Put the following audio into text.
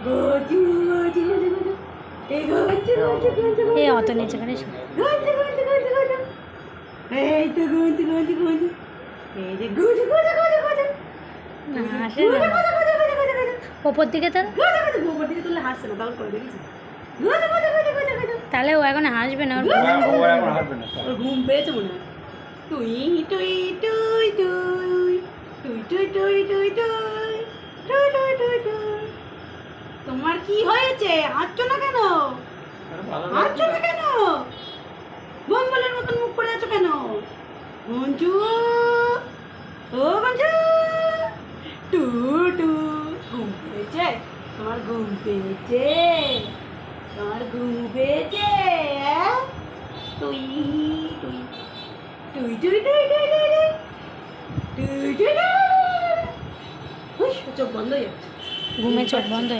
গজু গজু গজু গজু এই গজু গজু গজু এই অত নিচে করে গজু গজু গজু গজু এই তো গজু গজু গজু এই যে গজু গজু গজু গজু না আসে না ওপর দিকে তার গজু গজু গোবর দিকে তুললে হাসছে না তাও করে দেখেছি গজু গজু গজু গজু গজু তাহলে ও এখন হাসবে না ওর ও এখন হাসবে না। ওর ঘুম পেয়েছে মনে হয় টুই টুই টুই টুই টুই টুই টুই টুই টুই টুই টুই টুই টুই তোমার কি হয়েছে হাঁটছো না কেন হাঁটছো না কেন বম্বলের মতন মুখ করে আছো কেন মঞ্জু ও মঞ্জু টু টু ঘুম পেয়েছে তোমার ঘুম পেয়েছে তোমার ঘুম পেয়েছে তুই তুই তুই তুই তুই তুই তুই তুই তুই তুই চোখ বন্ধ হয়ে যাচ্ছে ঘুমে চোখ বন্ধ